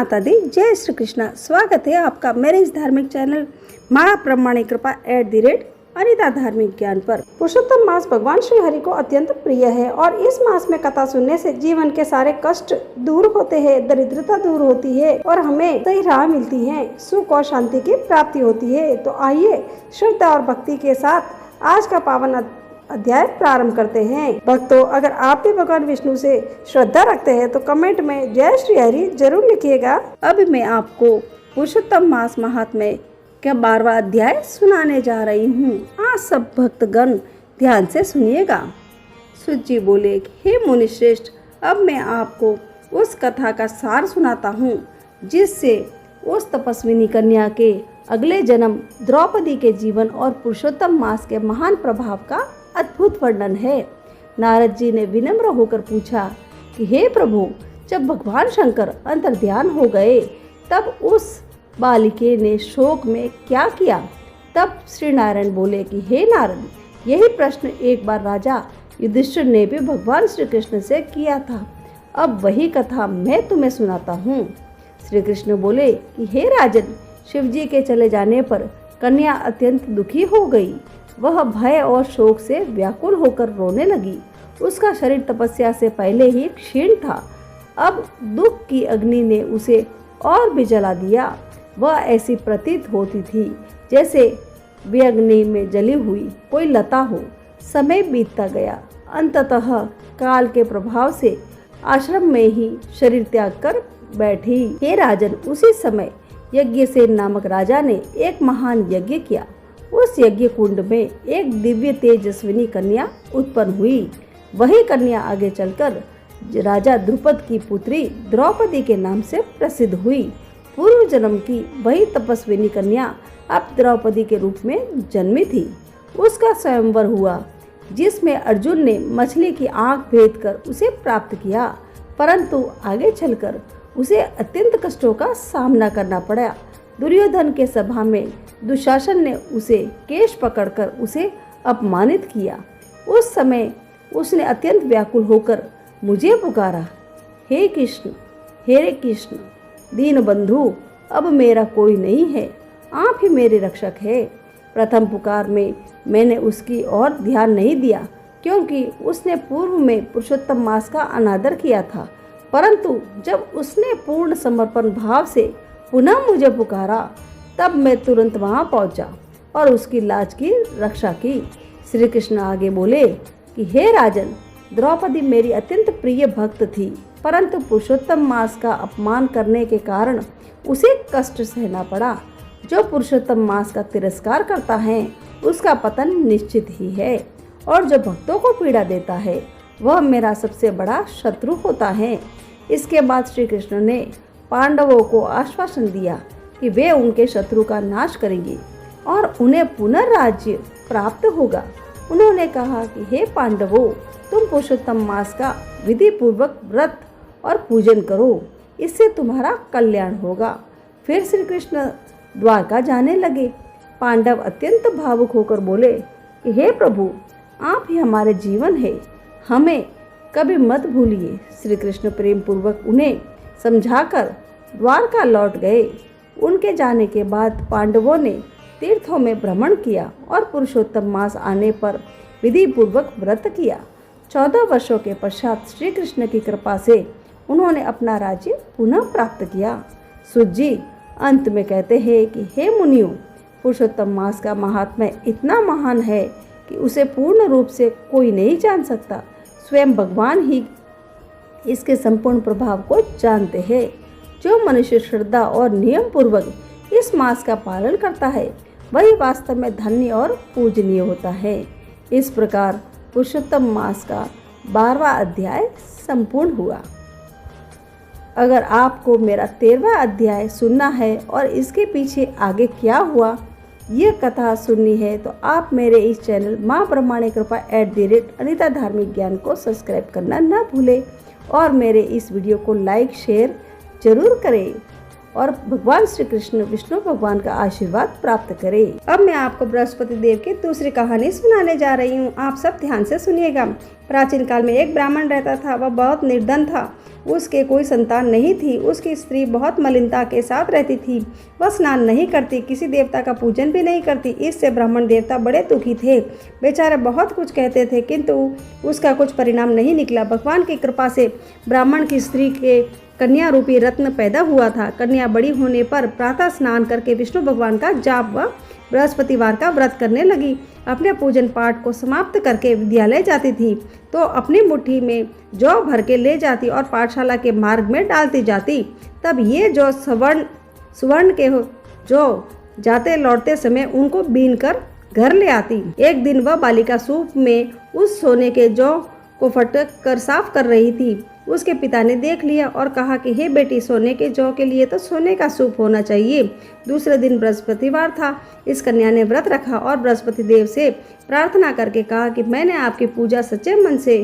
माता दी, जय श्री कृष्णा। स्वागत है आपका मेरे इस धार्मिक चैनल माँ प्रमाणिक कृपा @अनिता धार्मिक ज्ञान पर। पुरुषोत्तम मास भगवान श्री हरि को अत्यंत प्रिय है और इस मास में कथा सुनने से जीवन के सारे कष्ट दूर होते हैं, दरिद्रता दूर होती है और हमें सही राह मिलती है, सुख और शांति की प्राप्ति होती है। तो आइए श्रद्धा और भक्ति के साथ आज का पावन अध्याय प्रारंभ करते हैं। भक्तों, अगर आप भी भगवान विष्णु से श्रद्धा रखते हैं तो कमेंट में जय श्री हरि जरूर लिखिएगा। अब मैं आपको पुरुषोत्तम मास महात्म्य का 12वां अध्याय सुनाने जा रही हूँ। आज सब भक्तगण ध्यान से सुनिएगा। सूत जी बोले, हे मुनि श्रेष्ठ, अब मैं आपको उस कथा का सार सुनाता हूँ जिससे उस तपस्विनी कन्या के अगले जन्म, द्रौपदी के जीवन और पुरुषोत्तम मास के महान प्रभाव का अद्भुत वर्णन है। नारद जी ने विनम्र होकर पूछा कि हे प्रभु, जब भगवान शंकर अंतर्ध्यान हो गए तब उस बालिके ने शोक में क्या किया? तब श्री नारायण बोले कि हे नारद, यही प्रश्न एक बार राजा युधिष्ठिर ने भी भगवान श्री कृष्ण से किया था। अब वही कथा मैं तुम्हें सुनाता हूँ। श्री कृष्ण बोले कि हे राजन, शिव जी के चले जाने पर कन्या अत्यंत दुखी हो गई। वह भय और शोक से व्याकुल होकर रोने लगी। उसका शरीर तपस्या से पहले ही क्षीण था। अब दुख की अग्नि ने उसे और भी जला दिया। वह ऐसी प्रतीत होती थी जैसे अग्नि में जली हुई कोई लता हो। समय बीतता गया। अंततः काल के प्रभाव से आश्रम में ही शरीर त्याग कर बैठी। हे राजन, उसी समय यज्ञसेन नामक राजा ने एक महान यज्ञ किया। उस यज्ञ कुंड में एक दिव्य तेजस्विनी कन्या उत्पन्न हुई। वही कन्या आगे चलकर राजा द्रुपद की पुत्री द्रौपदी के नाम से प्रसिद्ध हुई। पूर्व जन्म की वही तपस्विनी कन्या अब द्रौपदी के रूप में जन्मी थी। उसका स्वयंवर हुआ जिसमें अर्जुन ने मछली की आंख भेद कर उसे प्राप्त किया, परंतु आगे चलकर उसे अत्यंत कष्टों का सामना करना पड़ा। दुर्योधन के सभा में दुशासन ने उसे केश पकड़कर उसे अपमानित किया। उस समय उसने अत्यंत व्याकुल होकर मुझे पुकारा, हे कृष्ण, हे कृष्ण, दीन बंधु, अब मेरा कोई नहीं है, आप ही मेरे रक्षक है। प्रथम पुकार में मैंने उसकी ओर ध्यान नहीं दिया क्योंकि उसने पूर्व में पुरुषोत्तम मास का अनादर किया था, परंतु जब उसने पूर्ण समर्पण भाव से पुनः मुझे पुकारा तब मैं तुरंत वहां पहुंचा और उसकी लाज की रक्षा की। श्री कृष्ण आगे बोले कि हे राजन, द्रौपदी मेरी अत्यंत प्रिय भक्त थी, परंतु पुरुषोत्तम मास का अपमान करने के कारण उसे कष्ट सहना पड़ा। जो पुरुषोत्तम मास का तिरस्कार करता है उसका पतन निश्चित ही है और जो भक्तों को पीड़ा देता है वह मेरा सबसे बड़ा शत्रु होता है। इसके बाद श्री कृष्ण ने पांडवों को आश्वासन दिया कि वे उनके शत्रु का नाश करेंगे और उन्हें पुनर्राज्य प्राप्त होगा। उन्होंने कहा कि हे पांडवों, तुम पुरुषोत्तम मास का विधि पूर्वक व्रत और पूजन करो, इससे तुम्हारा कल्याण होगा। फिर श्री कृष्ण द्वारका जाने लगे। पांडव अत्यंत भावुक होकर बोले कि हे प्रभु, आप ही हमारे जीवन है, हमें कभी मत भूलिए। श्री कृष्ण प्रेम पूर्वक उन्हें समझाकर द्वारका लौट गए। उनके जाने के बाद पांडवों ने तीर्थों में भ्रमण किया और पुरुषोत्तम मास आने पर विधि पूर्वक व्रत किया। 14 वर्षों के पश्चात श्री कृष्ण की कृपा से उन्होंने अपना राज्य पुनः प्राप्त किया। सूत जी अंत में कहते हैं कि हे मुनियों, पुरुषोत्तम मास का महात्म्य इतना महान है कि उसे पूर्ण रूप से कोई नहीं जान सकता। स्वयं भगवान ही इसके संपूर्ण प्रभाव को जानते हैं। जो मनुष्य श्रद्धा और नियम पूर्वक इस मास का पालन करता है वही वास्तव में धन्य और पूजनीय होता है। इस प्रकार पुरुषोत्तम मास का 12वां अध्याय संपूर्ण हुआ। अगर आपको मेरा 13वां अध्याय सुनना है और इसके पीछे आगे क्या हुआ ये कथा सुननी है तो आप मेरे इस चैनल माँ प्रमाणिक कृपा @अनिता धार्मिक ज्ञान को सब्सक्राइब करना ना भूलें और मेरे इस वीडियो को लाइक शेयर जरूर करें। और भगवान श्री कृष्ण विष्णु भगवान का आशीर्वाद प्राप्त करें। अब मैं आपको बृहस्पति देव की दूसरी कहानी सुनाने जा रही हूँ। आप सब ध्यान से सुनिएगा। प्राचीन काल में एक ब्राह्मण रहता था। वह बहुत निर्धन था। उसके कोई संतान नहीं थी। उसकी स्त्री बहुत मलिनता के साथ रहती थी। वह स्नान नहीं करती, किसी देवता का पूजन भी नहीं करती। इससे ब्राह्मण देवता बड़े दुखी थे। बेचारे बहुत कुछ कहते थे, किंतु उसका कुछ परिणाम नहीं निकला। भगवान की कृपा से ब्राह्मण की स्त्री के कन्या रूपी रत्न पैदा हुआ था। कन्या बड़ी होने पर प्रातः स्नान करके विष्णु भगवान का जाप व बृहस्पतिवार का व्रत करने लगी। अपने पूजन पाठ को समाप्त करके विद्यालय जाती थी तो अपनी मुट्ठी में जौ भर के ले जाती और पाठशाला के मार्ग में डालती जाती। तब ये जौ सुवर्ण के जो जाते लौटते समय उनको बीन कर घर ले आती। एक दिन वह बालिका सूप में उस सोने के जौ को फटक कर साफ कर रही थी। उसके पिता ने देख लिया और कहा कि हे बेटी, सोने के जौ के लिए तो सोने का सूप होना चाहिए। दूसरे दिन बृहस्पतिवार था। इस कन्या ने व्रत रखा और बृहस्पति देव से प्रार्थना करके कहा कि मैंने आपकी पूजा सच्चे मन से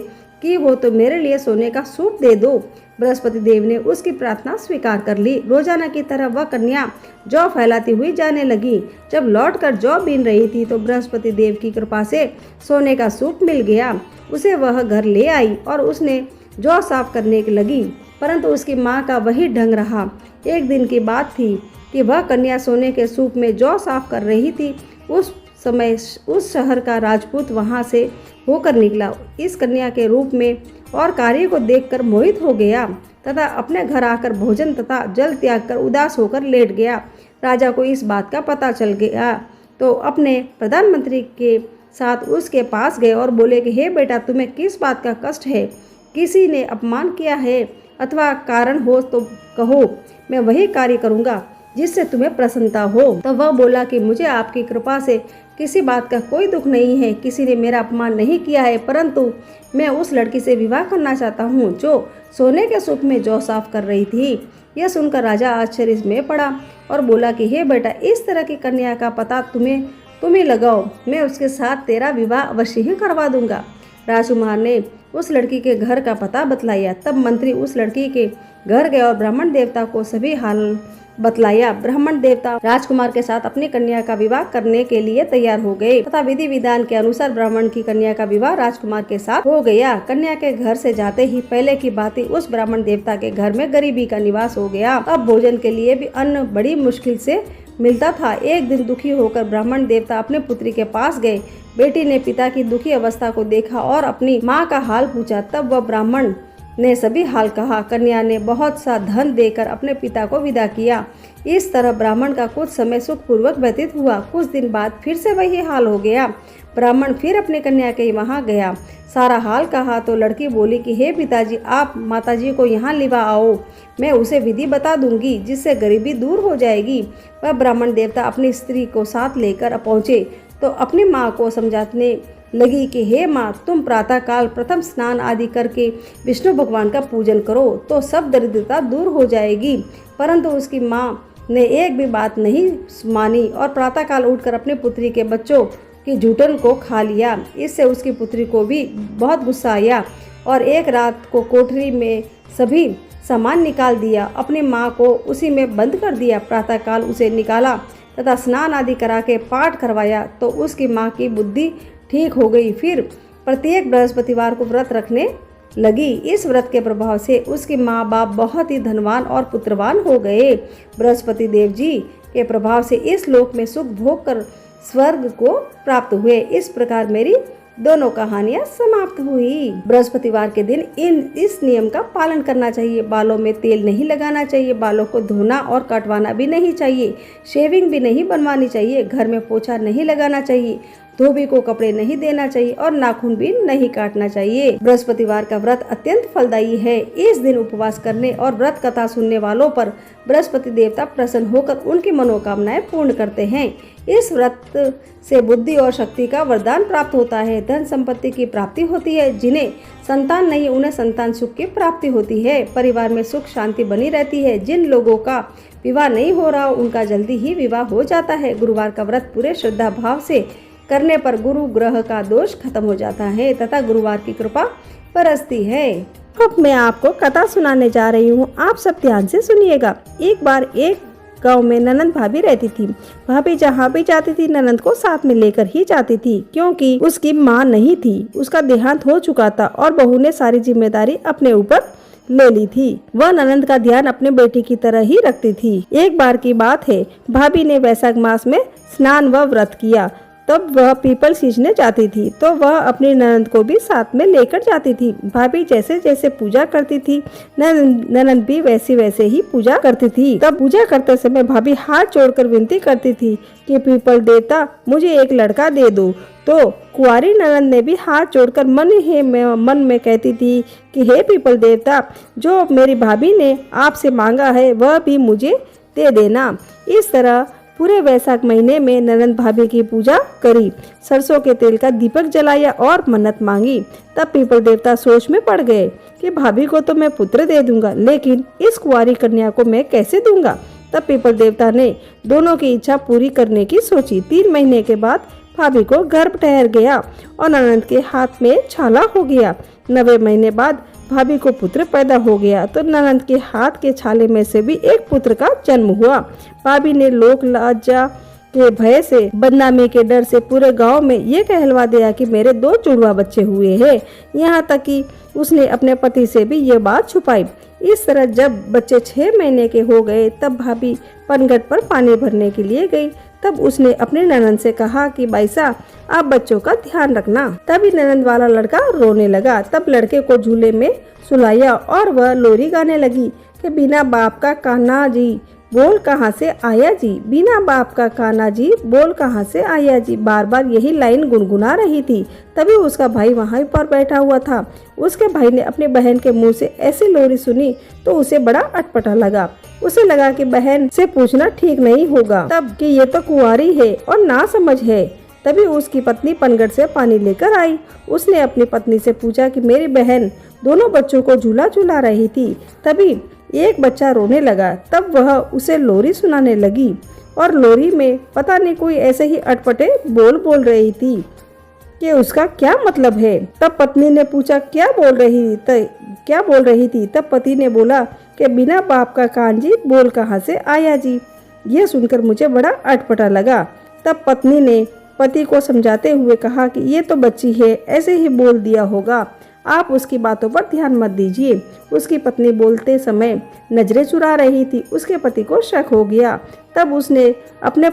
की हो तो मेरे लिए सोने का सूप दे दो। बृहस्पति देव ने उसकी प्रार्थना स्वीकार कर ली। रोजाना की तरह वह कन्या जौ फैलाती हुई जाने लगी। जब लौटकर जौ बीन रही थी तो बृहस्पति देव की कृपा से सोने का सूप मिल गया। उसे वह घर ले आई और उसने जौ साफ करने की लगी, परंतु उसकी माँ का वही ढंग रहा। एक दिन की बात थी कि वह कन्या सोने के सूप में जौ साफ कर रही थी। उस समय उस शहर का राजपूत वहां से होकर निकला। इस कन्या के रूप में और कार्य को देखकर मोहित हो गया तथा अपने घर आकर भोजन तथा जल त्याग कर उदास होकर लेट गया। राजा को इस बात का पता चल गया तो अपने प्रधानमंत्री के साथ उसके पास गए और बोले कि हे बेटा, तुम्हें किस बात का कष्ट है? किसी ने अपमान किया है अथवा कारण हो तो कहो, मैं वही कार्य करूँगा जिससे तुम्हें प्रसन्नता हो। तब वह बोला कि मुझे आपकी कृपा से किसी बात का कोई दुख नहीं है। किसी ने मेरा अपमान नहीं किया है, परंतु मैं उस लड़की से विवाह करना चाहता हूँ जो सोने के सूप में जौ साफ कर रही थी। यह सुनकर राजा आश्चर्य में पड़ा और बोला कि हे बेटा, इस तरह की कन्या का पता तुम्हें लगाओ, मैं उसके साथ तेरा विवाह अवश्य ही करवा दूंगा। राजकुमार ने उस लड़की के घर का पता बतलाया। तब मंत्री उस लड़की के घर गए और ब्राह्मण देवता को सभी हाल बतलाया। ब्राह्मण देवता राजकुमार के साथ अपनी कन्या का विवाह करने के लिए तैयार हो गए तथा विधि विधान के अनुसार ब्राह्मण की कन्या का विवाह राजकुमार के साथ हो गया। कन्या के घर से जाते ही पहले की बात उस ब्राह्मण देवता के घर में गरीबी का निवास हो गया। अब भोजन के लिए भी अन्न बड़ी मुश्किल से मिलता था। एक दिन दुखी होकर ब्राह्मण देवता अपने पुत्री के पास गए। बेटी ने पिता की दुखी अवस्था को देखा और अपनी माँ का हाल पूछा। तब वह ब्राह्मण ने सभी हाल कहा। कन्या ने बहुत सा धन देकर अपने पिता को विदा किया। इस तरह ब्राह्मण का कुछ समय सुखपूर्वक व्यतीत हुआ। कुछ दिन बाद फिर से वही हाल हो गया। ब्राह्मण फिर अपने कन्या के वहाँ गया, सारा हाल कहा तो लड़की बोली कि हे पिताजी, आप माताजी को यहाँ लिवा आओ, मैं उसे विधि बता दूंगी जिससे गरीबी दूर हो जाएगी। वह ब्राह्मण देवता अपनी स्त्री को साथ लेकर पहुँचे तो अपनी माँ को समझाने लगी कि हे माँ, तुम प्रातःकाल प्रथम स्नान आदि करके विष्णु भगवान का पूजन करो तो सब दरिद्रता दूर हो जाएगी। परंतु उसकी माँ ने एक भी बात नहीं मानी और प्रातःकाल उठकर अपनी पुत्री के बच्चों की जूठन को खा लिया। इससे उसकी पुत्री को भी बहुत गुस्सा आया और एक रात को कोठरी में सभी सामान निकाल दिया। अपनी माँ को उसी में बंद कर दिया। प्रातःकाल उसे निकाला तथा स्नान आदि करा के पाठ करवाया तो उसकी माँ की बुद्धि ठीक हो गई। फिर प्रत्येक बृहस्पतिवार को व्रत रखने लगी। इस व्रत के प्रभाव से उसके माँ बाप बहुत ही धनवान और पुत्रवान हो गए। बृहस्पति देव जी के प्रभाव से इस लोक में सुख भोग कर स्वर्ग को प्राप्त हुए। इस प्रकार मेरी दोनों कहानियां समाप्त हुई। बृहस्पतिवार के दिन इस नियम का पालन करना चाहिए। बालों में तेल नहीं लगाना चाहिए, बालों को धोना और कटवाना भी नहीं चाहिए, शेविंग भी नहीं बनवानी चाहिए, घर में पोछा नहीं लगाना चाहिए, धोबी को कपड़े नहीं देना चाहिए और नाखून भी नहीं काटना चाहिए। बृहस्पतिवार का व्रत अत्यंत फलदायी है। इस दिन उपवास करने और व्रत कथा सुनने वालों पर बृहस्पति देवता प्रसन्न होकर उनकी मनोकामनाएं पूर्ण करते हैं। इस व्रत से बुद्धि और शक्ति का वरदान प्राप्त होता है, धन संपत्ति की प्राप्ति होती है। जिन्हें संतान नहीं उन्हें संतान सुख की प्राप्ति होती है। परिवार में सुख शांति बनी रहती है। जिन लोगों का विवाह नहीं हो रहा उनका जल्दी ही विवाह हो जाता है। गुरुवार का व्रत पूरे श्रद्धा भाव से करने पर गुरु ग्रह का दोष खत्म हो जाता है तथा गुरुवार की कृपा बरसती है। अब मैं आपको कथा सुनाने जा रही हूँ, आप सब ध्यान से सुनिएगा। एक बार एक गांव में ननंद भाभी रहती थी। भाभी जहाँ भी जाती थी ननंद को साथ में लेकर ही जाती थी, क्योंकि उसकी माँ नहीं थी, उसका देहांत हो चुका था और बहू ने सारी जिम्मेदारी अपने ऊपर ले ली थी। वह ननंद का ध्यान अपने बेटी की तरह ही रखती थी। एक बार की बात है, भाभी ने वैशाख मास में स्नान व व्रत किया। तब वह पीपल सींचने जाती थी तो वह अपनी ननंद को भी साथ में लेकर जाती थी। भाभी जैसे जैसे पूजा करती थी ननंद भी वैसे वैसे ही पूजा करती थी। तब पूजा करते समय भाभी हाथ जोड़कर विनती करती थी कि पीपल देवता मुझे एक लड़का दे दो। तो कुंवारी ननंद ने भी हाथ जोड़कर मन में कहती थी कि हे पीपल देवता, जो मेरी भाभी ने आपसे मांगा है वह भी मुझे दे देना। इस तरह पूरे वैशाख महीने में ननंद भाभी की पूजा करी, सरसों के तेल का दीपक जलाया और मन्नत मांगी। तब पीपल देवता सोच में पड़ गए कि भाभी को तो मैं पुत्र दे दूंगा, लेकिन इस कुंवारी कन्या को मैं कैसे दूंगा। तब पीपल देवता ने दोनों की इच्छा पूरी करने की सोची। 3 महीने के बाद भाभी को गर्भ ठहर गया और ननंद के हाथ में छाला हो गया। 9वें महीने बाद भाभी को पुत्र पैदा हो गया तो ननंद के हाथ के छाले में से भी एक पुत्र का जन्म हुआ। भाभी ने लोक लज्जा के भय से, बदनामी के डर से पूरे गांव में ये कहलवा दिया कि मेरे 2 जुड़वा बच्चे हुए हैं। यहाँ तक कि उसने अपने पति से भी ये बात छुपाई। इस तरह जब बच्चे 6 महीने के हो गए तब भाभी पनघट पर पानी भरने के लिए गई। तब उसने अपने ननंद से कहा कि बाईसा आप बच्चों का ध्यान रखना। तभी ननंद वाला लड़का रोने लगा। तब लड़के को झूले में सुलाया और वह लोरी गाने लगी कि बिना बाप का कान्हा जी बोल कहाँ से आया जी, बिना बाप का कान्हा जी बोल कहाँ से आया जी। बार बार यही लाइन गुनगुना रही थी। तभी उसका भाई वहाँ पर बैठा हुआ था। उसके भाई ने अपनी बहन के मुंह से ऐसी लोरी सुनी तो उसे बड़ा अटपटा लगा। उसे लगा कि बहन से पूछना ठीक नहीं होगा, तब कि ये तो कुंवारी है और ना समझ है। तभी उसकी पत्नी पनघट से पानी लेकर आई। उसने अपनी पत्नी से पूछा कि मेरी बहन दोनों बच्चों को झूला झूला रही थी, तभी एक बच्चा रोने लगा। तब वह उसे लोरी सुनाने लगी और लोरी में पता नहीं कोई ऐसे ही अटपटे बोल रही थी कि उसका क्या मतलब है। तब पत्नी ने पूछा क्या बोल रही थी। तब पति ने बोला कि बिना बाप का कान जी बोल कहाँ से आया जी। ये सुनकर मुझे बड़ा अटपटा लगा। तब पत्नी ने पति को समझाते हुए कहा कि ये तो बच्ची है, ऐसे ही बोल दिया होगा, आप उसकी बातों पर ध्यान मत दीजिए। उसकी पत्नी बोलते समय नजरें चुरा रही थी। उसके पति को शक हो गया। तब उसने अपने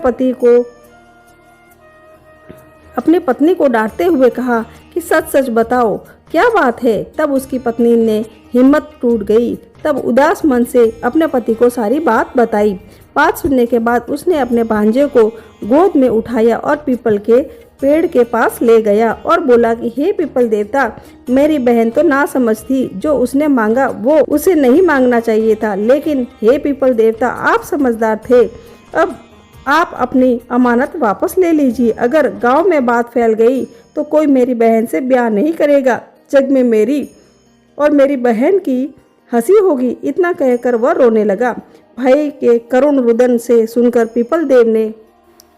पत्नी को डांटते हुए कहा कि सच सच बताओ क्या बात है। तब उसकी पत्नी ने हिम्मत टूट गई। तब उदास मन से अपने पति को सारी बात बताई। बात सुनने के बाद उसने अपने भांजे को गोद में उठाया और पीपल के पेड़ के पास ले गया और बोला कि हे पीपल देवता, मेरी बहन तो ना समझ थी, जो उसने मांगा वो उसे नहीं मांगना चाहिए था, लेकिन हे पीपल देवता आप समझदार थे। अब आप अपनी अमानत वापस ले लीजिए। अगर गांव में बात फैल गई तो कोई मेरी बहन से ब्याह नहीं करेगा। जग में मेरी और मेरी बहन की हंसी होगी। इतना कहकर वह रोने लगा। भाई के करुण रुदन से सुनकर पीपल देव ने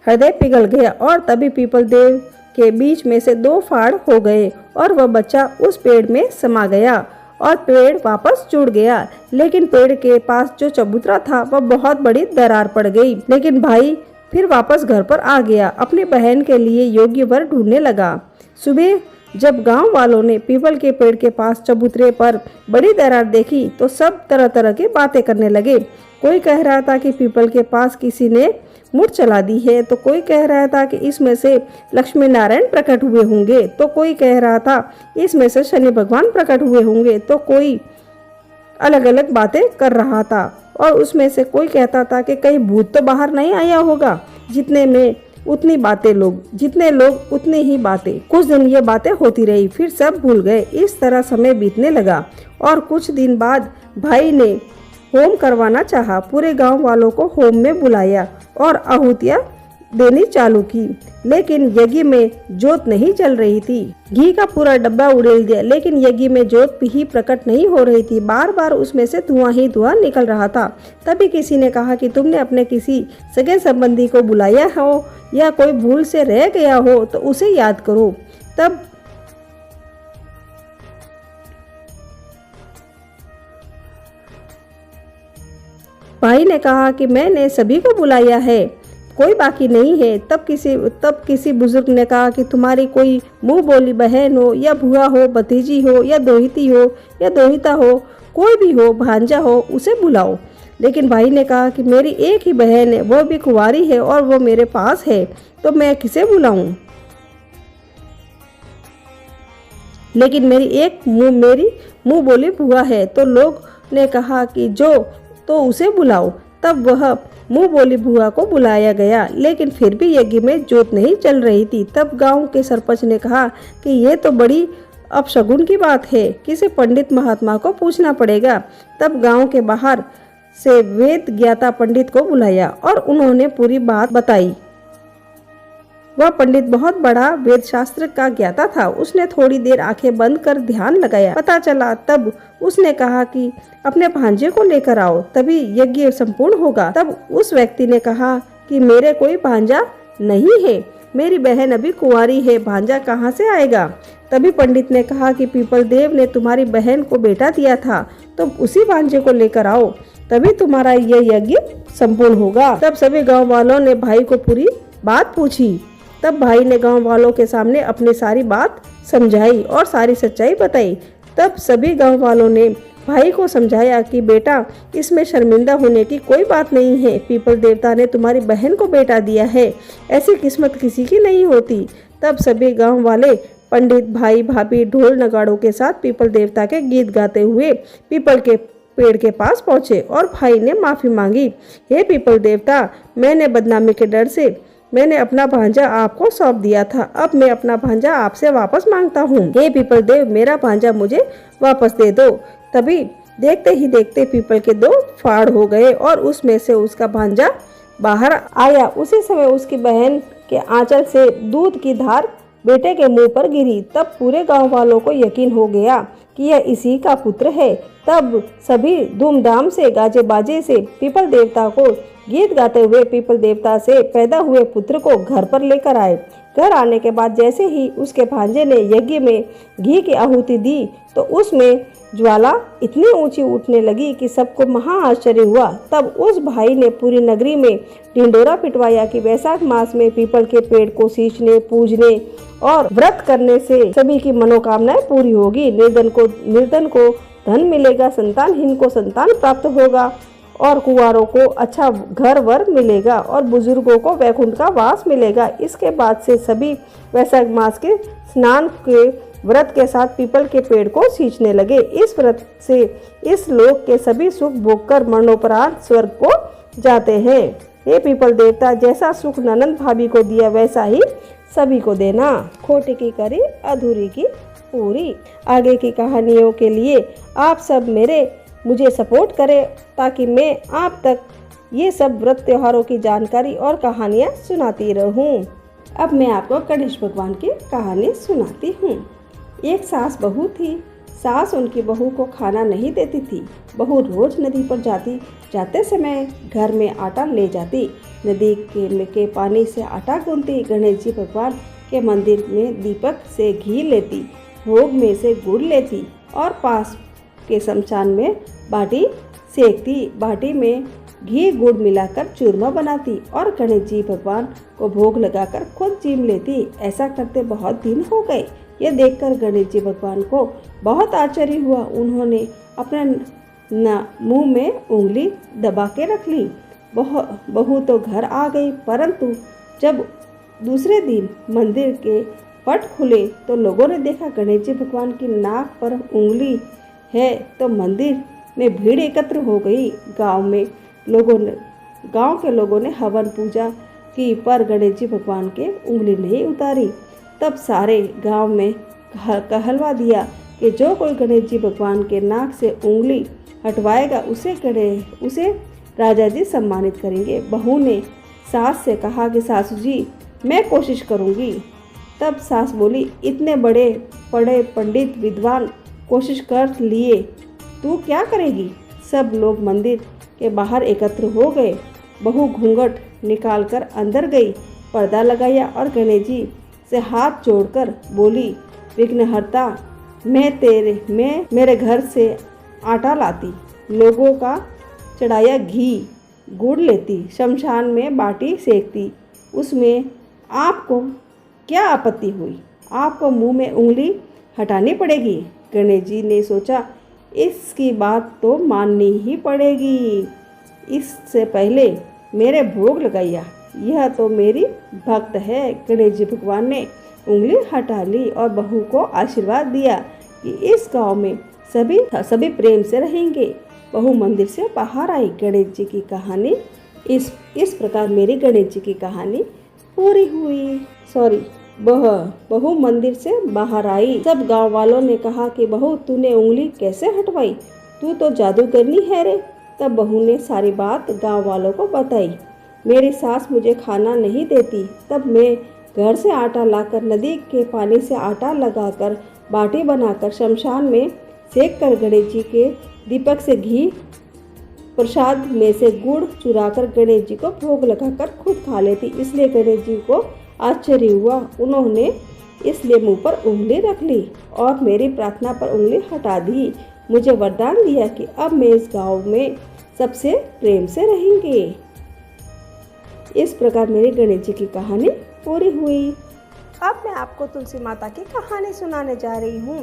हृदय पिघल गया और तभी पीपल देव के बीच में से 2 फाड़ हो गए और वह बच्चा उस पेड़ में समा गया और पेड़ वापस जुड़ गया। लेकिन पेड़ के पास जो चबूतरा था वह बहुत बड़ी दरार पड़ गई। लेकिन भाई फिर वापस घर पर आ गया, अपनी बहन के लिए योग्य वर ढूंढने लगा। सुबह जब गांव वालों ने पीपल के पेड़ के पास चबूतरे पर बड़ी दरार देखी तो सब तरह तरह की बातें करने लगे। कोई कह रहा था कि पीपल के पास किसी ने मुड़ चला दी है, तो कोई कह रहा था कि इसमें से लक्ष्मी नारायण प्रकट हुए होंगे, तो कोई कह रहा था इसमें से शनि भगवान प्रकट हुए होंगे, तो कोई अलग अलग बातें कर रहा था। और उसमें से कोई कहता था कि कहीं भूत तो बाहर नहीं आया होगा। जितने लोग उतनी ही बातें। कुछ दिन ये बातें होती रही, फिर सब भूल गए। इस तरह समय बीतने लगा और कुछ दिन बाद भाई ने होम करवाना चाहा। पूरे गांव वालों को होम में बुलाया और आहुतियां देनी चालू की, लेकिन यज्ञ में जोत नहीं जल रही थी। घी का पूरा डब्बा उड़ेल दिया, लेकिन यज्ञ में जोत ही प्रकट नहीं हो रही थी। बार बार उसमें से धुआं ही धुआं निकल रहा था। तभी किसी ने कहा कि तुमने अपने किसी सगे संबंधी को बुलाया हो या कोई भूल से रह गया हो तो उसे भाई ने कहा कि मैंने सभी को बुलाया है, कोई बाकी नहीं है। तब किसी बुजुर्ग ने कहा कि तुम्हारी कोई मुंह बोली बहन हो या बुआ हो, भतीजी हो या दोहिती हो या दोहिता हो, कोई भी हो, भांजा हो, उसे बुलाओ। लेकिन भाई ने कहा कि मेरी एक ही बहन है, वो भी कुंवारी है और वो मेरे पास है, तो मैं किसे बुलाऊं? लेकिन मेरी मुंह बोली बुआ है। तो लोग ने कहा कि तो उसे बुलाओ। तब वह मुंह बोली बुआ को बुलाया गया, लेकिन फिर भी यज्ञ में जोत नहीं चल रही थी। तब गांव के सरपंच ने कहा कि ये तो बड़ी अपशगुन की बात है, किसी पंडित महात्मा को पूछना पड़ेगा। तब गांव के बाहर से वेद ज्ञाता पंडित को बुलाया और उन्होंने पूरी बात बताई। वह पंडित बहुत बड़ा वेद शास्त्र का ज्ञाता था। उसने थोड़ी देर आंखें बंद कर ध्यान लगाया। पता चला, तब उसने कहा कि अपने भांजे को लेकर आओ, तभी यज्ञ संपूर्ण होगा। तब उस व्यक्ति ने कहा कि मेरे कोई भांजा नहीं है, मेरी बहन अभी कुंवारी है, भांजा कहाँ से आएगा? तभी पंडित ने कहा कि पीपल देव ने तुम्हारी बहन को बेटा दिया था, तो उसी भांजे को लेकर आओ, तभी तुम्हारा यह यज्ञ संपूर्ण होगा। तब सभी गांव वालों ने भाई को पूरी बात पूछी। तब भाई ने गांव वालों के सामने अपनी सारी बात समझाई और सारी सच्चाई बताई। तब सभी गांव वालों ने भाई को समझाया कि बेटा, इसमें शर्मिंदा होने की कोई बात नहीं है, पीपल देवता ने तुम्हारी बहन को बेटा दिया है, ऐसी किस्मत किसी की नहीं होती। तब सभी गांव वाले पंडित, भाई भाभी ढोल नगाड़ों के साथ पीपल देवता के गीत गाते हुए पीपल के पेड़ के पास पहुंचे और भाई ने माफी मांगी। हे पीपल देवता, मैंने बदनामी के डर से मैंने अपना भांजा आपको सौंप दिया था, अब मैं अपना भांजा आपसे वापस मांगता हूँ। हे पीपल देव, मेरा भांजा मुझे वापस दे दो। तभी देखते ही देखते पीपल के 2 फाड़ हो गए और उसमें से उसका भांजा बाहर आया। उसी समय उसकी बहन के आंचल से दूध की धार बेटे के मुंह पर गिरी। तब पूरे गांव वालों को यकीन हो गया कि यह इसी का पुत्र है। तब सभी धूमधाम से गाजे बाजे से पीपल देवता को गीत गाते हुए पीपल देवता से पैदा हुए पुत्र को घर पर लेकर आए। घर आने के बाद जैसे ही उसके भांजे ने यज्ञ में घी की आहुति दी, तो उसमें ज्वाला इतनी ऊंची उठने लगी कि सबको महा आश्चर्य हुआ। तब उस भाई ने पूरी नगरी में ढिंडोरा पिटवाया कि वैशाख मास में पीपल के पेड़ को सींचने, पूजने और व्रत करने से सभी की मनोकामनाएं पूरी होगी। निर्धन को धन मिलेगा, संतानहीन को संतान प्राप्त होगा और कुंवारों को अच्छा घर वर मिलेगा और बुजुर्गों को वैकुंठ का वास मिलेगा। इसके बाद से सभी वैशाख मास के स्नान के व्रत के साथ पीपल के पेड़ को सींचने लगे। इस व्रत से इस लोक के सभी सुख भोगकर मरणोपरांत स्वर्ग को जाते हैं। हे पीपल देवता, जैसा सुख ननंद भाभी को दिया वैसा ही सभी को देना। खोटी की करी अधूरी की पूरी। आगे की कहानियों के लिए आप सब मुझे सपोर्ट करें ताकि मैं आप तक ये सब व्रत त्योहारों की जानकारी और कहानियाँ सुनाती रहूं। अब मैं आपको गणेश भगवान की कहानी सुनाती हूँ। एक सास बहू थी। सास उनकी बहू को खाना नहीं देती थी। बहू रोज नदी पर जाते समय घर में आटा ले जाती। नदी के पानी से आटा गूंथती, गणेश जी भगवान के मंदिर में दीपक से घी लेती, भोग में से गुड़ लेती और पास के शमशान में बाटी सेकती। बाटी में घी गुड़ मिलाकर चूरमा बनाती और गणेश जी भगवान को भोग लगाकर खुद जीम लेती। ऐसा करते बहुत दिन हो गए। यह देखकर गणेश जी भगवान को बहुत आश्चर्य हुआ। उन्होंने अपने मुंह में उंगली दबा के रख ली। बहू तो घर आ गई, परंतु जब दूसरे दिन मंदिर के पट खुले तो लोगों ने देखा गणेश जी भगवान की नाक पर उंगली है, तो मंदिर में भीड़ एकत्र हो गई। गांव के लोगों ने हवन पूजा की, पर गणेश जी भगवान के उंगली नहीं उतारी। तब सारे गांव में कहलवा दिया कि जो कोई गणेश जी भगवान के नाक से उंगली हटवाएगा उसे राजा जी सम्मानित करेंगे। बहू ने सास से कहा कि सासू जी, मैं कोशिश करूंगी। तब सास बोली, इतने बड़े पढ़े पंडित विद्वान कोशिश कर लिए, तू क्या करेगी? सब लोग मंदिर के बाहर एकत्र हो गए। बहू घूंघट निकालकर अंदर गई, पर्दा लगाया और गणेश जी से हाथ जोड़कर बोली, विघ्नहर्ता, मैं मेरे घर से आटा लाती, लोगों का चढ़ाया घी गुड़ लेती, शमशान में बाटी सेकती, उसमें आपको क्या आपत्ति हुई? आपको मुंह में उंगली हटानी पड़ेगी। गणेश जी ने सोचा, इसकी बात तो माननी ही पड़ेगी। इससे पहले मेरे भोग लगाइया, यह तो मेरी भक्त है। गणेश जी भगवान ने उंगली हटा ली और बहू को आशीर्वाद दिया कि इस गांव में सभी प्रेम से रहेंगे। बहू मंदिर से बाहर आई। गणेश जी की कहानी इस प्रकार मेरी गणेश जी की कहानी पूरी हुई। बहू मंदिर से बाहर आई। सब गांव वालों ने कहा कि बहू तूने उंगली कैसे हटवाई? तू तो जादूगरनी है रे। तब बहू ने सारी बात गांव वालों को बताई। मेरी सास मुझे खाना नहीं देती, तब मैं घर से आटा लाकर नदी के पानी से आटा लगाकर बाटी बनाकर शमशान में सेक कर गणेश जी के दीपक से घी, प्रसाद में से गुड़ चुराकर गणेश जी को भोग लगाकर खुद खा लेती। इसलिए गणेश जी को आश्चर्य हुआ। उन्होंने इसलिए मुंह पर उंगली रख ली और मेरी प्रार्थना पर उंगली हटा दी। मुझे वरदान दिया कि अब मैं इस गांव में सबसे प्रेम से रहेंगे। इस प्रकार मेरी गणेश जी की कहानी पूरी हुई। अब मैं आपको तुलसी माता की कहानी सुनाने जा रही हूँ।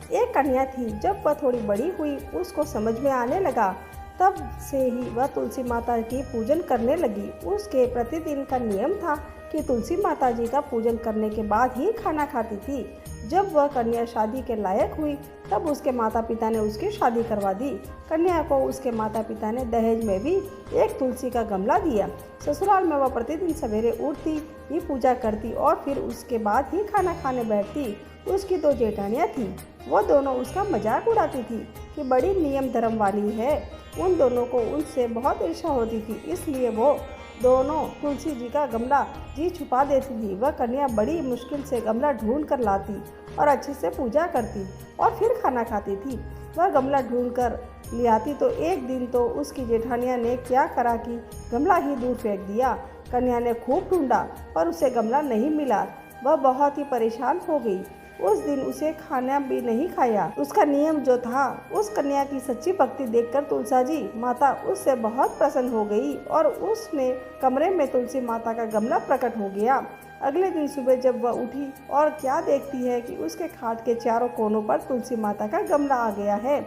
एक कन्या थी, जब वह थोड़ी बड़ी हुई उसको समझ में आने लगा, तब से ही वह तुलसी माता की पूजन करने लगी। उसके प्रतिदिन का नियम था कि तुलसी माता जी का पूजन करने के बाद ही खाना खाती थी। जब वह कन्या शादी के लायक हुई तब उसके माता पिता ने उसकी शादी करवा दी। कन्या को उसके माता पिता ने दहेज में भी एक तुलसी का गमला दिया। ससुराल में वह प्रतिदिन सवेरे उठती ही पूजा करती और फिर उसके बाद ही खाना खाने बैठती। उसकी 2 जेठानियाँ थीं। वो दोनों उसका मजाक उड़ाती थी कि बड़ी नियम धर्म वाली है। उन दोनों को उनसे बहुत ईर्ष्या होती थी, इसलिए वो दोनों तुलसी जी का गमला जी छुपा देती थी। वह कन्या बड़ी मुश्किल से गमला ढूंढ कर लाती और अच्छे से पूजा करती और फिर खाना खाती थी। वह गमला ढूंढ कर ले आती तो एक दिन तो उसकी जेठानिया ने क्या करा कि गमला ही दूर फेंक दिया। कन्या ने खूब ढूंढा पर उसे गमला नहीं मिला। वह बहुत ही परेशान हो गई। उस दिन उसे खाना भी नहीं खाया। उसका नियम जो था, उस कन्या की सच्ची भक्ति देखकर तुलसा जी माता उससे बहुत प्रसन्न हो गई और उसने कमरे में तुलसी माता का गमला प्रकट हो गया। अगले दिन सुबह जब वह उठी और क्या देखती है कि उसके खाट के चारों कोनों पर तुलसी माता का गमला आ गया है।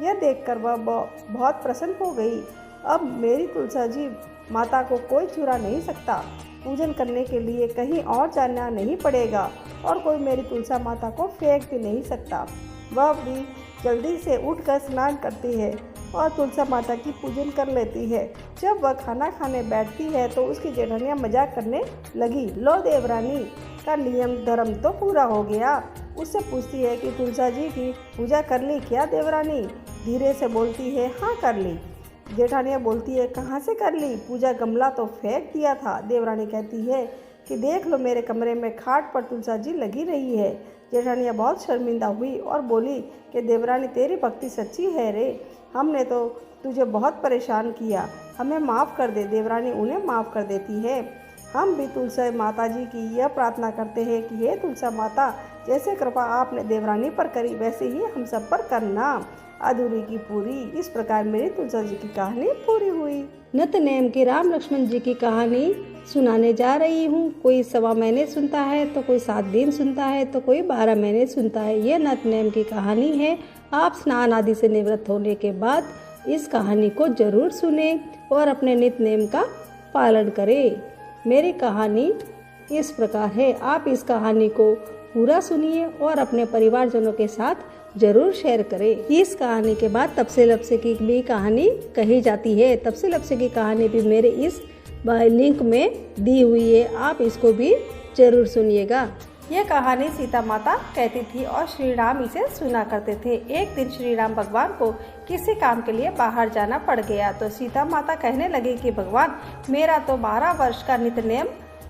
यह देखकर वह बहुत प्रसन्न हो गई। अब मेरी तुलसा जी माता को कोई चुरा नहीं सकता। पूजन करने के लिए कहीं और जाना नहीं पड़ेगा और कोई मेरी तुलसा माता को फेंक भी नहीं सकता। वह भी जल्दी से उठकर स्नान करती है और तुलसा माता की पूजन कर लेती है। जब वह खाना खाने बैठती है तो उसकी जेठानियाँ मजाक करने लगी। लो देवरानी का नियम धर्म तो पूरा हो गया। उससे पूछती है कि तुलसा जी की पूजा कर ली क्या देवरानी? धीरे से बोलती है, हाँ कर ली। जेठानियाँ बोलती है, कहाँ से कर ली? पूजा गमला तो फेंक दिया था। देवरानी कहती है कि देख लो मेरे कमरे में खाट पर तुलसा जी लगी रही है। जेठानियाँ बहुत शर्मिंदा हुई और बोली कि देवरानी तेरी भक्ति सच्ची है रे, हमने तो तुझे बहुत परेशान किया, हमें माफ़ कर दे। देवरानी उन्हें माफ़ कर देती है। हम भी तुलसा माता जी की यह प्रार्थना करते हैं कि हे तुलसा माता, जैसे कृपा आपने देवरानी पर करी वैसे ही हम सब पर करना। अधूरी की पूरी। इस प्रकार मेरी तुलसा जी की कहानी पूरी हुई। नित्यनेम की राम लक्ष्मण जी की कहानी सुनाने जा रही हूँ। कोई 1.25 महीने सुनता है तो कोई 7 दिन सुनता है तो कोई 12 महीने सुनता है। ये नित्यनेम की कहानी है। आप स्नान आदि से निवृत्त होने के बाद इस कहानी को जरूर सुने और अपने नित्यनेम का पालन करें। मेरी कहानी इस प्रकार है। आप इस कहानी को पूरा सुनिए और अपने परिवारजनों के साथ जरूर शेयर करें। इस कहानी के बाद तपसे लपसे की भी कहानी कही जाती है। तपसे लपसे की कहानी भी मेरे इस लिंक में दी हुई है, आप इसको भी जरूर सुनिएगा। यह कहानी सीता माता कहती थी और श्री राम इसे सुना करते थे। एक दिन श्री राम भगवान को किसी काम के लिए बाहर जाना पड़ गया तो सीता माता कहने लगी कि भगवान, मेरा तो 12 वर्ष का नित्यनेम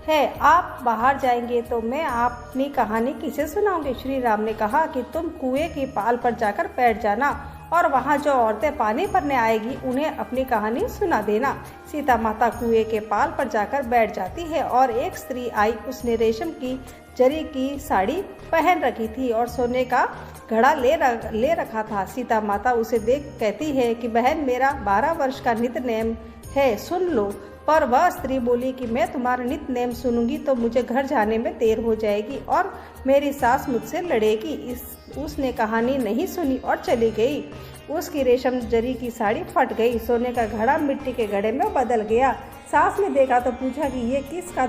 है, आप बाहर जाएंगे तो मैं अपनी कहानी किसे सुनाऊंगी? श्री राम ने कहा कि तुम कुएं की पाल पर जाकर बैठ जाना और वहाँ जो औरतें पानी भरने आएगी उन्हें अपनी कहानी सुना देना। सीता माता कुएं के पाल पर जाकर बैठ जाती है और एक स्त्री आई। उसने रेशम की जरी की साड़ी पहन रखी थी और सोने का घड़ा ले रखा था। सीता माता उसे देख कहती है कि बहन, मेरा 12 वर्ष का नित्यनेम है, सुन लो। पर वह स्त्री बोली कि मैं तुम्हारा नित्य नेम सुनूंगी तो मुझे घर जाने में देर हो जाएगी और मेरी सास मुझसे लड़ेगी। उसने कहानी नहीं सुनी और चली गई। उसकी रेशम जरी की साड़ी फट गई, सोने का घड़ा मिट्टी के घड़े में बदल गया। सास ने देखा तो पूछा कि ये किसका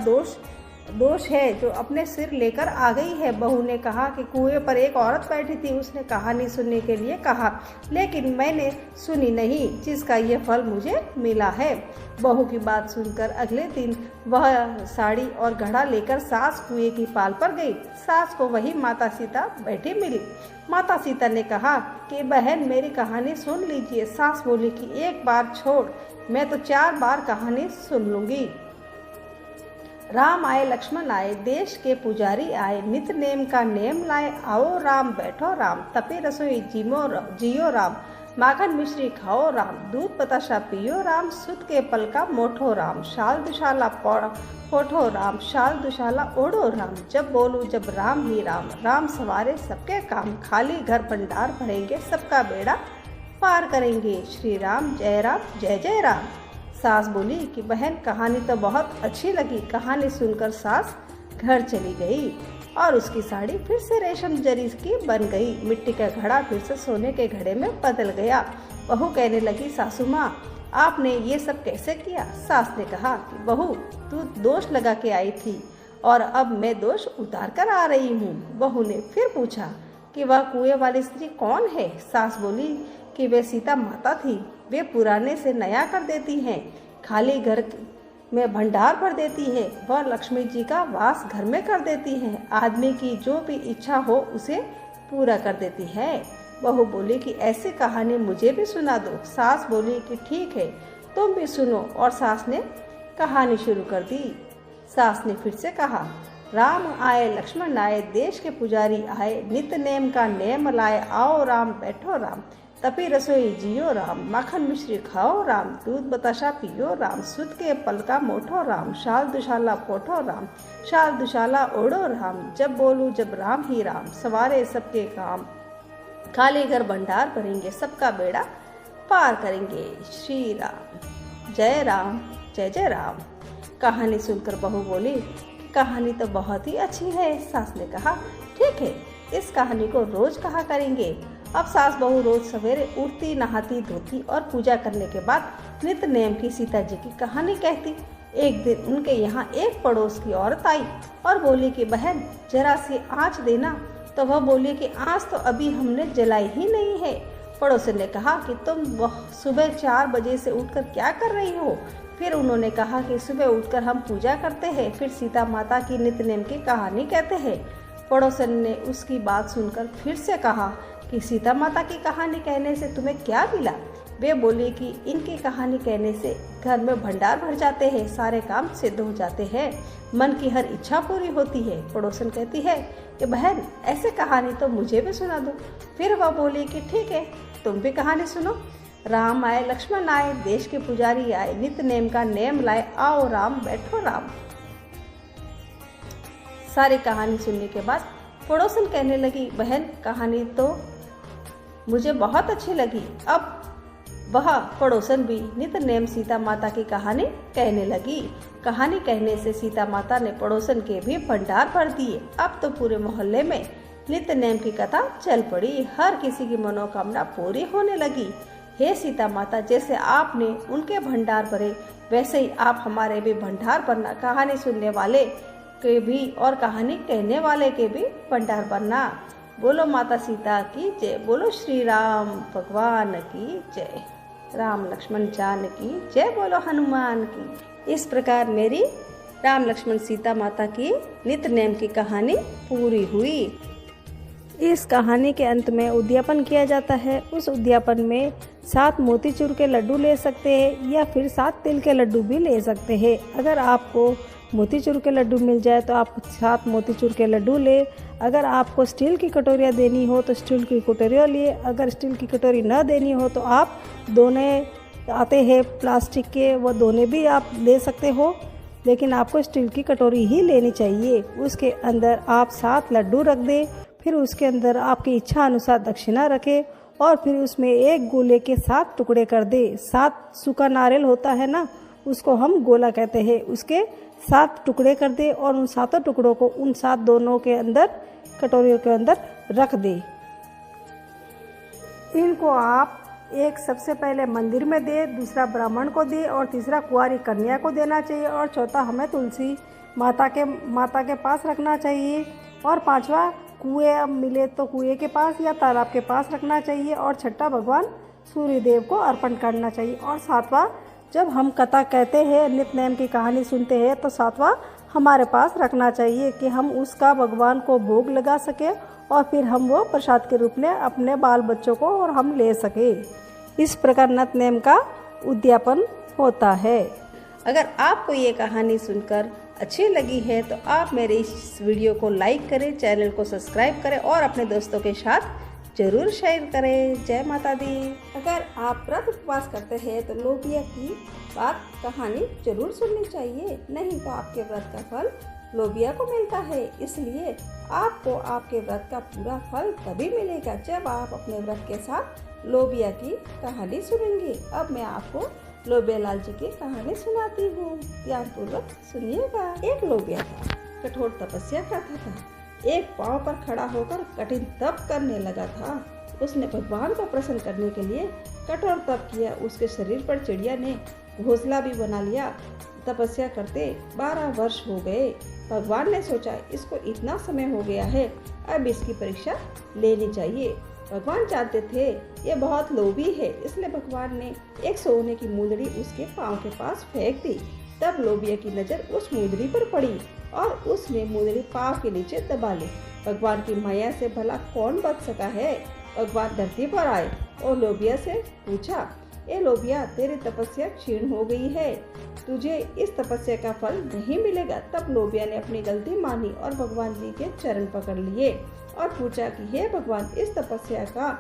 दोष है जो अपने सिर लेकर आ गई है। बहू ने कहा कि कुएं पर एक औरत बैठी थी, उसने कहानी सुनने के लिए कहा, लेकिन मैंने सुनी नहीं, जिसका ये फल मुझे मिला है। बहू की बात सुनकर अगले दिन वह साड़ी और घड़ा लेकर सास कुएं की पाल पर गई। सास को वही माता सीता बैठी मिली। माता सीता ने कहा कि बहन मेरी कहानी सुन लीजिए। सास बोली कि एक बार छोड़, मैं तो 4 बार कहानी सुन लूंगी। राम आए लक्ष्मण आए, देश के पुजारी आए, नित नेम का नेम लाए, आओ राम बैठो राम, तपे रसोई जियो राम, माखन मिश्री खाओ राम, दूध बताशा पियो राम, सुत के पल का मोठो राम, शाल दुशाला पोठो राम, शाल दुशाला ओढ़ो राम, जब बोलूं जब राम ही राम, राम सवारे सबके काम, खाली घर भंडार भरेंगे, सबका बेड़ा पार करेंगे, श्री राम जय जय राम। सास बोली कि बहन कहानी तो बहुत अच्छी लगी। कहानी सुनकर सास घर चली गई और उसकी साड़ी फिर से रेशम जरी की बन गई। मिट्टी का घड़ा फिर से सोने के घड़े में बदल गया। बहू कहने लगी, सासू माँ आपने ये सब कैसे किया? सास ने कहा कि बहू तू दोष लगा के आई थी और अब मैं दोष उतार कर आ रही हूँ। बहू ने फिर पूछा कि वह कुएं वाली स्त्री कौन है? सास बोली कि वे सीता माता थी। वे पुराने से नया कर देती हैं, खाली घर में भंडार भर देती है, वह लक्ष्मी जी का वास घर में कर देती है, आदमी की जो भी इच्छा हो उसे पूरा कर देती है। बहू बोली कि ऐसी कहानी मुझे भी सुना दो। सास बोली कि ठीक है, तुम भी सुनो। और सास ने कहानी शुरू कर दी। सास ने फिर से कहा, राम आए लक्ष्मण आए, देश के पुजारी आए, नित नेम का नेम लाए, आओ राम बैठो राम, तपी रसोई जियो राम, माखन मिश्री खाओ राम, दूध बताशा पियो राम, सुत के पल का मोठो राम, शाल दुशाला पोठो राम, शाल दुशाला ओढ़ो राम, जब बोलूं जब राम ही राम, सवारे सबके काम, खाली घर भंडार भरेंगे, सबका बेड़ा पार करेंगे, श्री राम जय जय राम। कहानी सुनकर बहू बोली, कहानी तो बहुत ही अच्छी है। सास ने कहा, ठीक है, इस कहानी को रोज कहा करेंगे। अब सास बहू रोज सवेरे उठती, नहाती धोती और पूजा करने के बाद नित्य नेम की सीता जी की कहानी कहती। एक दिन उनके यहाँ एक पड़ोस की औरत आई और बोली कि बहन जरा सी आँच देना। तो वह बोली कि आँच तो अभी हमने जलाई ही नहीं है। पड़ोसन ने कहा कि तुम सुबह 4 बजे से उठकर क्या कर रही हो? फिर उन्होंने कहा कि सुबह उठकर हम पूजा करते हैं, फिर सीता माता की नित्य नेम की कहानी कहते हैं। पड़ोसन ने उसकी बात सुनकर फिर से कहा कि सीता माता की कहानी कहने से तुम्हें क्या मिला? वे बोली कि इनकी कहानी कहने से घर में भंडार भर जाते हैं, सारे काम सिद्ध हो जाते हैं, मन की हर इच्छा पूरी होती है। पड़ोसन कहती है कि बहन ऐसे कहानी तो मुझे भी सुना दो। फिर वह बोली कि ठीक है, तुम भी कहानी सुनो। राम आए लक्ष्मण आए, देश के पुजारी आए, नित्य नेम का नेम लाए, आओ राम बैठो राम। सारी कहानी सुनने के बाद पड़ोसन कहने लगी, बहन कहानी तो मुझे बहुत अच्छी लगी। अब वह पड़ोसन भी नित्य नेम सीता माता की कहानी कहने लगी। कहानी कहने से सीता माता ने पड़ोसन के भी भंडार भर दिए। अब तो पूरे मोहल्ले में नित्य नेम की कथा चल पड़ी। हर किसी की मनोकामना पूरी होने लगी। हे सीता माता, जैसे आपने उनके भंडार भरे वैसे ही आप हमारे भी भंडार भरना। कहानी सुनने वाले के भी और कहानी कहने वाले के भी भंडार भरना। बोलो माता सीता की जय, बोलो श्री राम भगवान की जय, राम लक्ष्मण जान की जय, बोलो हनुमान की। इस प्रकार मेरी राम लक्ष्मण सीता माता की नित्य नेम की कहानी पूरी हुई। इस कहानी के अंत में उद्यापन किया जाता है। उस उद्यापन में 7 मोतीचूर के लड्डू ले सकते हैं या फिर 7 तिल के लड्डू भी ले सकते हैं। अगर आपको मोतीचूर के लड्डू मिल जाए तो आप 7 मोतीचूर के लड्डू ले। अगर आपको स्टील की कटोरियाँ देनी हो तो स्टील की कटोरियाँ लिए। अगर स्टील की कटोरी न देनी हो तो आप दोने आते हैं प्लास्टिक के, वो दोने भी आप ले सकते हो, लेकिन आपको स्टील की कटोरी ही लेनी चाहिए। उसके अंदर आप 7 लड्डू रख दें, फिर उसके अंदर आपकी इच्छा अनुसार दक्षिणा रखें और फिर उसमें एक गोले के 7 टुकड़े कर दे। 7 सूखा नारियल होता है ना, उसको हम गोला कहते हैं, उसके 7 टुकड़े कर दे और उन 7 टुकड़ों को उन 7 दोनों के अंदर, कटोरियों के अंदर रख दे। इनको आप एक सबसे पहले मंदिर में दे, दूसरा ब्राह्मण को दे और तीसरा कुंवारी कन्या को देना चाहिए और चौथा हमें तुलसी माता के पास रखना चाहिए और पांचवा कुएं मिले तो कुएं के पास या तालाब के पास रखना चाहिए और छठा भगवान सूर्य देव को अर्पण करना चाहिए और सातवां जब हम कथा कहते हैं, नित्य नेम की कहानी सुनते हैं, तो सातवां हमारे पास रखना चाहिए कि हम उसका भगवान को भोग लगा सके और फिर हम वो प्रसाद के रूप में अपने बाल बच्चों को और हम ले सके। इस प्रकार नित्य नेम का उद्यापन होता है। अगर आपको ये कहानी सुनकर अच्छी लगी है तो आप मेरे इस वीडियो को लाइक करें, चैनल को सब्सक्राइब करें और अपने दोस्तों के साथ जरूर शेयर करें। जय माता दी। अगर आप व्रत उपवास करते हैं तो लोबिया की बात कहानी जरूर सुननी चाहिए, नहीं तो आपके व्रत का फल लोबिया को मिलता है। इसलिए आपको आपके व्रत का पूरा फल तभी मिलेगा जब आप अपने व्रत के साथ लोबिया की कहानी सुनेंगे। अब मैं आपको लोबिया लाल जी की कहानी सुनाती हूँ, ध्यानपूर्वक सुनिएगा। एक लोबिया था, कठोर तपस्या करता था। एक पांव पर खड़ा होकर कठिन तप करने लगा था। उसने भगवान को प्रसन्न करने के लिए कठोर तप किया। उसके शरीर पर चिड़िया ने घोंसला भी बना लिया। तपस्या करते 12 वर्ष हो गए। भगवान ने सोचा इसको इतना समय हो गया है, अब इसकी परीक्षा लेनी चाहिए। भगवान जानते थे ये बहुत लोभी है, इसलिए भगवान ने एक सोने की मुंदरी उसके पांव के पास फेंक दी। तब लोबिया की नजर उस मुंदरी पर पड़ी और उसने मुंदरी पांव के नीचे दबा ली। भगवान की माया से भला कौन बच सका है। भगवान धरती पर आए और लोबिया से पूछा, ए लोबिया, तेरी तपस्या क्षीण हो गई है, तुझे इस तपस्या का फल नहीं मिलेगा। तब लोबिया ने अपनी गलती मानी और भगवान जी के चरण पकड़ लिए और पूछा कि हे भगवान, इस तपस्या का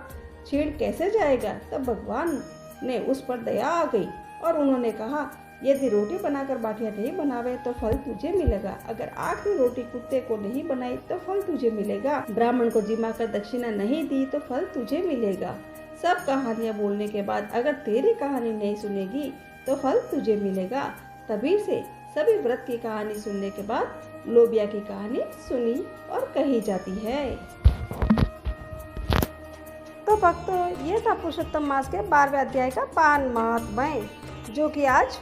क्षीण कैसे जाएगा। तब भगवान ने उस पर दया आ गई और उन्होंने कहा, यदि रोटी बनाकर बाटियां नहीं बनावे तो फल तुझे मिलेगा। अगर आखिरी रोटी कुत्ते को नहीं बनाई तो फल तुझे मिलेगा। ब्राह्मण को जिमा कर दक्षिणा नहीं दी तो फल तुझे मिलेगा। सब कहानियाँ बोलने के बाद अगर तेरी कहानी नहीं सुनेगी तो फल तुझे मिलेगा। तभी से सभी व्रत की कहानी सुनने के बाद लोबिया की कहानी सुनी और कही जाती है। तो भक्तों, ये था पुरुषोत्तम मास के 12वें अध्याय का पान महात्म्य, जो कि आज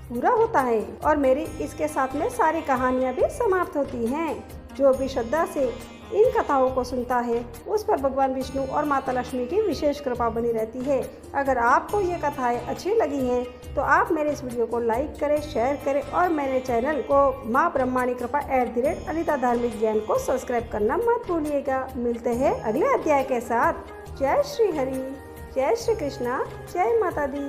पूरा होता है और मेरी इसके साथ में सारी कहानियाँ भी समाप्त होती हैं। जो भी श्रद्धा से इन कथाओं को सुनता है उस पर भगवान विष्णु और माता लक्ष्मी की विशेष कृपा बनी रहती है। अगर आपको ये कथाएं अच्छी लगी हैं तो आप मेरे इस वीडियो को लाइक करें, शेयर करें और मेरे चैनल को माँ ब्रह्माणी कृपा @अनिता धार्मिक ज्ञान को सब्सक्राइब करना मत भूलिएगा। मिलते हैं अगले अध्याय के साथ। जय श्री हरि, जय श्री कृष्णा, जय माता दी।